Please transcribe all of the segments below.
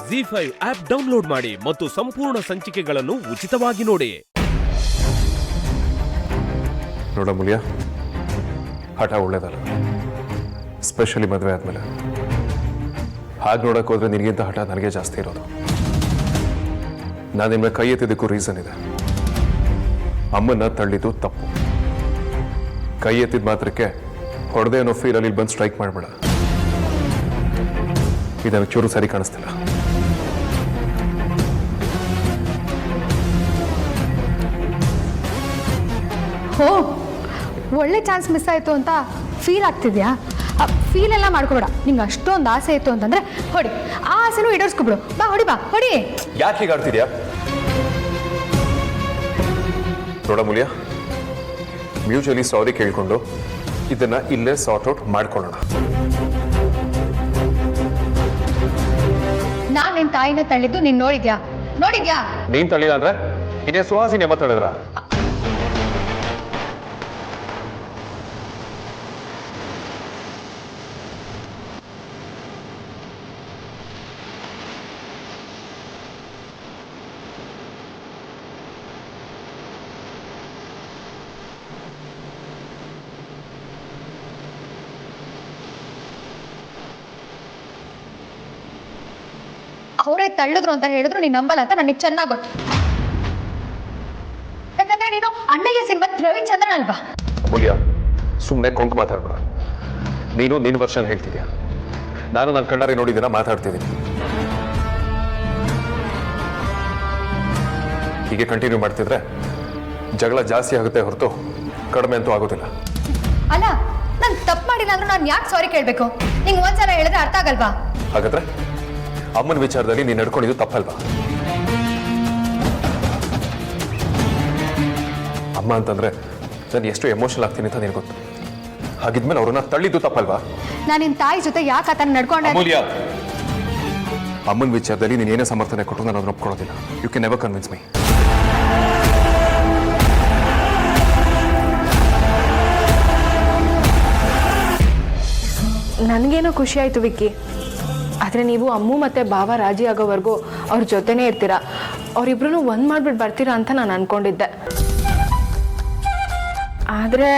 ZEE5 app download ಮಾಡಿ ಮತ್ತು ಸಂಪೂರ್ಣ ಸಂಚಿಕೆಗಳನ್ನು ಉಚಿತವಾಗಿ ನೋಡಿ. ನೋಡ ಮುಲಿಯ, ಹಠ ಒಳ್ಳೇದಲ್ಲ, ಸ್ಪೆಷಲಿ ಮದುವೆ ಆದ್ಮೇಲೆ. ಹಾಗೆ ನೋಡಕ್ ಹೋದ್ರೆ ನಿನಗಿಂತ ಹಠ ನನಗೆ ಜಾಸ್ತಿ ಇರೋದು. ನಾನು ನಿಮ್ಮನ್ನ ಕೈ ಎತ್ತಿದ್ದಕ್ಕೂ ರೀಸನ್ ಇದೆ. ಅಮ್ಮನ್ನ ತಳ್ಳಿದ್ದು ತಪ್ಪು. ಕೈ ಎತ್ತಿದ ಮಾತ್ರಕ್ಕೆ ಹೊಡೆದೆ ಅನ್ನೋ ಫೀಲಲ್ಲಿ ಇಲ್ಲಿ ಬಂದು ಸ್ಟ್ರೈಕ್ ಮಾಡಬೇಡ. ಇದನ್ನು ಚೂರು ಸರಿ ಕಾಣಿಸ್ತಿಲ್ಲ. ಹೋ, ಒಳ್ಳೆ ಚಾನ್ಸ್ ಮಿಸ್ ಆಯಿತು ಅಂತ ಫೀಲ್ ಆಗ್ತಿದ್ಯಾ? ಫೀಲ್ ಎಲ್ಲ ಮಾಡ್ಕೋಬೇಡ. ನಿಂಗೆ ಅಷ್ಟೊಂದು ಆಸೆ ಇತ್ತು ಅಂತಂದ್ರೆ ಹೊಡಿ, ಆ ಆಸೆನೂ ಈಡೇರಿಸ್ಕೊಬಿಡು. ಬಾ ಹೊಡಿ, ಬಾ ಹೊಡಿ. ಯಾಕೆ ಹೀಗೆ ಆಡ್ತಿದ್ಯಾ? ನೋಡ ಮುಲಿಯ, ಮ್ಯೂಚುವಲಿ ಸಾರಿ ಕೇಳ್ಕೊಂಡು ಇದನ್ನ ಇಲ್ಲೇ ಸಾರ್ಟ್ ಔಟ್ ಮಾಡ್ಕೊಳ್ಳೋಣ. ನಾನು ನಿನ್ನ ತಾಯಿನ ತಳ್ಳಿದ್ದು ನೀನು ನೋಡಿದ್ಯಾ? ನೀನ್ ತಳ್ಳಿಲ್ಲ ಅಂದ್ರೆ ಇನ್ನೇ ಸುಹಾಸಿನಿ ಅಮ್ಮ ತಳ್ಳಿದ್ರ? ಅವರೇ ತಳ್ಳಿದ್ರು ಅಂತ ಹೇಳಿದ್ರು ನೀನು ನಂಬಲ್ಲ ಅಂತ ನನಗೆ ಚೆನ್ನಾಗಿ ಗೊತ್ತು. ಯಾಕಂದ್ರೆ ನೀನು ಅಣ್ಣಯ್ಯ ಸಿನಿಮಾ ರವಿಚಂದ್ರನ್ ಅಲ್ವಾ? ಮುಲಿಯ, ಸುಮ್ಮನೆ ಕೊಂಕು ಮಾತಾಡ್ಬೇಡ. ನೀನು ನಿನ್ನ ವರ್ಷನ್ ಹೇಳ್ತಿದ್ಯಾ, ನಾನು ನನ್ನ ಕಣ್ಣಾರೆ ನೋಡಿದ್ದೀನ ಮಾತಾಡ್ತಿದ್ದೀನಿ. ಹೀಗೆ ಕಂಟಿನ್ಯೂ ಮಾಡ್ತಿದ್ರೆ ಜಗಳ ಜಾಸ್ತಿ ಆಗುತ್ತೆ ಹೊರತು ಕಡಿಮೆ ಅಂತೂ ಆಗೋದಿಲ್ಲ. ಅಲ್ಲ, ನಾನು ತಪ್ಪು ಮಾಡಿಲ್ಲ ಅಂದ್ರೂ ನಾನು ಯಾಕೆ ಸಾರಿ ಕೇಳಬೇಕು? ನಿಂಗೆ ಒಂದ್ಸಲ ಹೇಳಿದ್ರೆ ಅರ್ಥ ಆಗಲ್ವಾ? ಹಾಗಾದ್ರೆ ಅಮ್ಮನ ವಿಚಾರದಲ್ಲಿ ನೀನು ನಡ್ಕೊಂಡಿದ್ದು ತಪ್ಪಲ್ವಾ? ಅಮ್ಮ ಅಂತಂದ್ರೆ ನಾನು ಎಷ್ಟು ಎಮೋಷನಲ್ ಆಗ್ತೀನಿ ಅಂತ ನಿನಗೆ ಗೊತ್ತು. ಹಾಗಿದ್ಮೇಲೆ ಅವ್ರನ್ನ ತಳ್ಳಿದ್ದು ತಪ್ಪಲ್ವಾ? ನಾನು ನಿನ್ನ ತಾಯಿ ಜೊತೆ ಯಾಕೆ ಆತನ ನಡ್ಕೊಂಡೆ? ಅಮೂಲ್ಯ, ಅಮ್ಮನ ವಿಚಾರದಲ್ಲಿ ನೀನು ಏನೇ ಸಮರ್ಥನೆ ಕೊಟ್ಟು ನಾನು ಅದನ್ನ ಒಪ್ಕೊಳ್ಳೋದಿಲ್ಲ. You can never convince me. ನನಗೇನೋ ಖುಷಿ ಆಯಿತು ವಿಕ್ಕಿ. ಆದರೆ ನೀವು ಅಮ್ಮು ಮತ್ತು ಬಾವ ರಾಜಿ ಆಗೋವರೆಗೂ ಅವ್ರ ಜೊತೆನೇ ಇರ್ತೀರಾ, ಅವರಿಬ್ರು ಒಂದು ಮಾಡಿಬಿಟ್ಟು ಬರ್ತೀರಾ ಅಂತ ನಾನು ಅಂದ್ಕೊಂಡಿದ್ದೆ. ಆದರೆ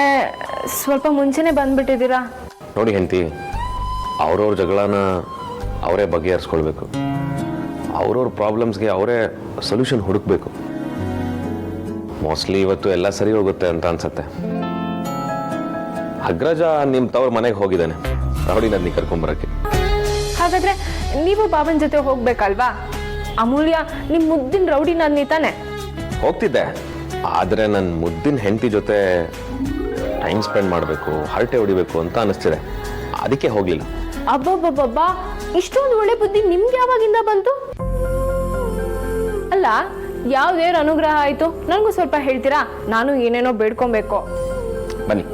ಸ್ವಲ್ಪ ಮುಂಚೆನೇ ಬಂದುಬಿಟ್ಟಿದ್ದೀರಾ. ನೋಡಿ ಹೆಂಡತಿ, ಅವ್ರವ್ರ ಜಗಳನ ಅವರೇ ಬಗೆಹರಿಸ್ಕೊಳ್ಬೇಕು. ಅವ್ರವ್ರ ಪ್ರಾಬ್ಲಮ್ಸ್ಗೆ ಅವರೇ ಸೊಲ್ಯೂಷನ್ ಹುಡುಕ್ಬೇಕು. ಮೋಸ್ಟ್ಲಿ ಇವತ್ತು ಎಲ್ಲ ಸರಿ ಹೋಗುತ್ತೆ ಅಂತ ಅನ್ಸುತ್ತೆ. ಅಗ್ರಜ ನಿಮ್ಮ ತವ್ರ ಮನೆಗೆ ಹೋಗಿದ್ದಾನೆ ರೌಡಿ ನನ್ನಿ ಕರ್ಕೊಂಬರಕ್ಕೆ. ಹಾಗಾದರೆ ನೀವು ಬಾಬನ ಜೊತೆ ಹೋಗ್ಬೇಕಲ್ವಾ? ಅಮೂಲ್ಯ ನಿಮ್ಮ ಮುದ್ದಿನ ರೌಡಿ ನನ್ನಿ ತಾನೆ? ಹೋಗ್ತಿದ್ದೆ, ಆದರೆ ನನ್ನ ಮುದ್ದಿನ ಹೆಂಡತಿ ಜೊತೆ ಟೈಮ್ ಸ್ಪೆಂಡ್ ಮಾಡಬೇಕು, ಹರಟೆ ಹೊಡಿಬೇಕು ಅಂತ ಅನಿಸ್ತಿದೆ. ಅದಕ್ಕೆ ಹೋಗಲಿಲ್ಲ. ಅಬ್ಬಬ್ಬಬ್ಬ, ಇಷ್ಟೊಂದು ಒಳ್ಳೆ ಬುದ್ಧಿ ನಿಮ್ಗೆ ಯಾವಾಗಿಂದ ಬಂತು? ಅಲ್ಲ, ಯಾವುದೇನು ಅನುಗ್ರಹ ಆಯಿತು ನನಗೂ ಸ್ವಲ್ಪ ಹೇಳ್ತೀರಾ? ನಾನು ಏನೇನೋ ಬೇಡ್ಕೊಬೇಕು. ಬನ್ನಿ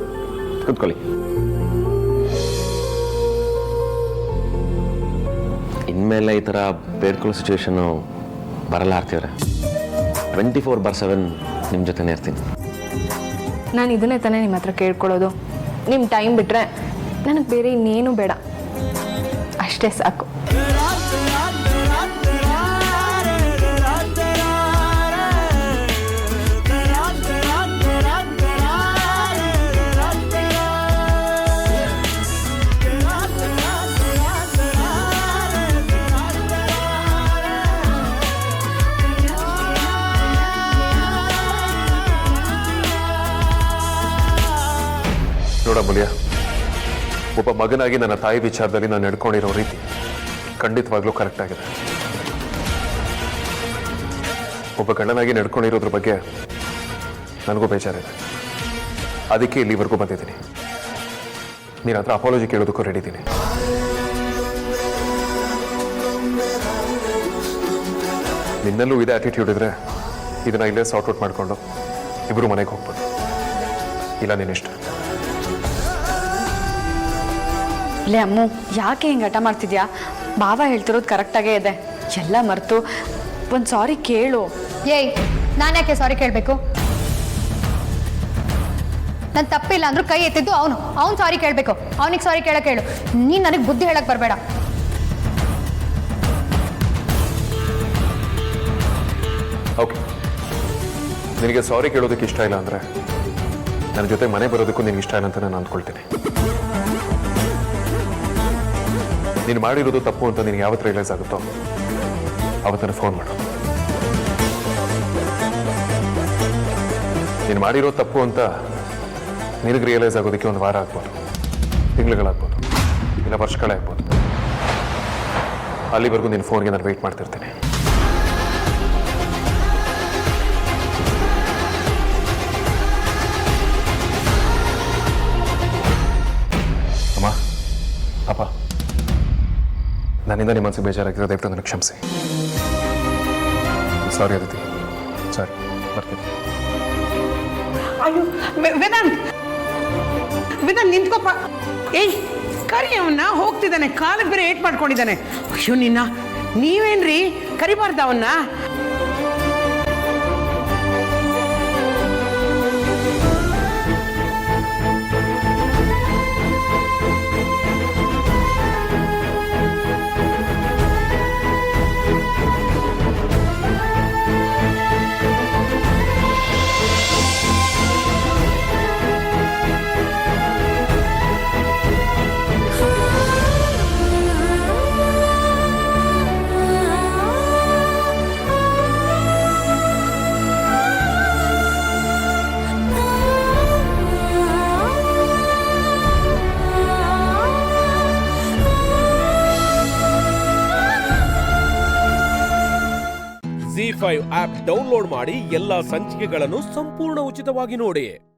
ಕೂತ್ಕೊಳ್ಳಿ. ಇನ್ಮೇಲೆ ಈ ಥರ ಬೇಡ್ಕೊಳ್ಳೋ ಸಿಚುವೇಶನ್ನು ಬರಲ್ಲ ಆಗ್ತಿದ್ರೆ 24/7 ನಿಮ್ಮ ಜೊತೆನೇ ಇರ್ತೀನಿ. ನಾನು ಇದನ್ನೇ ತಾನೇ ನಿಮ್ಮ ಹತ್ರ ಕೇಳ್ಕೊಳ್ಳೋದು. ನಿಮ್ಮ ಟೈಮ್ ಬಿಟ್ಟರೆ ನನಗೆ ಬೇರೆ ಇನ್ನೇನು ಬೇಡ, ಅಷ್ಟೇ ಸಾಕು. ನೋಡ ಮುಲಿಯ, ಒಬ್ಬ ಮಗನಾಗಿ ನನ್ನ ತಾಯಿ ವಿಚಾರದಲ್ಲಿ ನಾನು ನಡ್ಕೊಂಡಿರೋ ರೀತಿ ಖಂಡಿತವಾಗ್ಲೂ ಕರೆಕ್ಟ್ ಆಗಿದೆ. ಒಬ್ಬ ಗಂಡನಾಗಿ ನಡ್ಕೊಂಡಿರೋದ್ರ ಬಗ್ಗೆ ನನಗೂ ಬೇಜಾರಿದೆ. ಅದಕ್ಕೆ ಇಲ್ಲಿವರೆಗೂ ಬಂದಿದ್ದೀನಿ. ನೀನು ಹತ್ರ ಅಪಾಲಜಿ ಕೇಳೋದಕ್ಕೂ ರೆಡಿ ಇದ್ದೀನಿ. ನಿನ್ನಲ್ಲೂ ಇದೇ ಆಟಿಟ್ಯೂಡ್ ಇದ್ರೆ ಇದನ್ನ ಇಲ್ಲೇ ಸಾರ್ಟ್ ಔಟ್ ಮಾಡಿಕೊಂಡು ಇಬ್ಬರು ಮನೆಗೆ ಹೋಗ್ಬೋದು. ಇಲ್ಲ ನೀನಿಷ್ಟ. ಇಲ್ಲೇ ಅಮ್ಮು, ಯಾಕೆ ಹಿಂಗೆ ಹಠ ಮಾಡ್ತಿದ್ಯಾ? ಬಾವ ಹೇಳ್ತಿರೋದು ಕರೆಕ್ಟಾಗೇ ಇದೆ. ಎಲ್ಲ ಮರೆತು ಒಂದು ಸಾರಿ ಕೇಳು. ಏಯ್, ನಾನು ಯಾಕೆ ಸಾರಿ ಕೇಳಬೇಕು? ನನ್ನ ತಪ್ಪಿಲ್ಲ ಅಂದ್ರೂ ಕೈ ಎತ್ತಿದ್ದು ಅವನು ಸಾರಿ ಕೇಳಬೇಕು. ಅವನಿಗೆ ಸಾರಿ ಕೇಳಕ್ಕೆ ಹೇಳು. ನೀನು ನನಗೆ ಬುದ್ಧಿ ಹೇಳಕ್ಕೆ ಬರಬೇಡ. ಓಕೆ, ನಿನಗೆ ಸಾರಿ ಕೇಳೋದಕ್ಕೆ ಇಷ್ಟ ಇಲ್ಲ ಅಂದರೆ ನನ್ನ ಜೊತೆ ಮನೆ ಬರೋದಕ್ಕೂ ನಿನಗೆ ಇಷ್ಟ ಇಲ್ಲ ಅಂತ ನಾನು ಅಂದ್ಕೊಳ್ತೀನಿ. ನೀನು ಮಾಡಿರೋದು ತಪ್ಪು ಅಂತ ನಿನಗೆ ಯಾವತ್ತು ರಿಯಲೈಸ್ ಆಗುತ್ತೋ ಅವತ್ತನ್ನು ಫೋನ್ ಮಾಡು. ನೀನು ಮಾಡಿರೋ ತಪ್ಪು ಅಂತ ನಿನಗೆ ರಿಯಲೈಸ್ ಆಗೋದಕ್ಕೆ ಒಂದು ವಾರ ಆಗ್ಬೋದು, ತಿಂಗಳುಗಳಾಗ್ಬೋದು, ಇಲ್ಲ ವರ್ಷಗಳೇ ಆಗ್ಬೋದು. ಅಲ್ಲಿವರೆಗೂ ನಿನ್ನ ಫೋನ್ಗೆ ನಾನು ವೆಯ್ಟ್ ಮಾಡ್ತಿರ್ತೀನಿ. ಅಮ್ಮ, ಅಪ್ಪ, ನನ್ನಿಂದ ನಿಮ್ಮ ಮನಸ್ಸಿಗೆ ಬೇಜಾರಾಗಿರೋ ದಯವಿಟ್ಟು ನನಗೆ ಕ್ಷಮಿಸಿ. ಸಾರಿ ಅದಿತಿ, ಸಾರಿ, ಬರ್ತೀನಿ. ಅಯ್ಯೋ ವೇದಾಂತ್, ವೇದಾಂತ್ ನಿಂತ್ಕೋಪ್ಪ. ಏಯ್ ಕರಿ, ಅವನ್ನ ಹೋಗ್ತಿದ್ದಾನೆ, ಕಾಲಿಗೆ ಬೇರೆ ಏಟ್ ಮಾಡ್ಕೊಂಡಿದ್ದಾನೆ. ಅಯ್ಯೋ ನಿನ್ನ, ನೀವೇನ್ರಿ ಕರಿಬಾರ್ದ ಅವನ್ನ? ZEE5 ಆಪ್ ಡೌನ್ಲೋಡ್ ಮಾಡಿ ಎಲ್ಲಾ ಸಂಚಿಕೆಗಳನ್ನು ಸಂಪೂರ್ಣ ಉಚಿತವಾಗಿ ನೋಡಿ.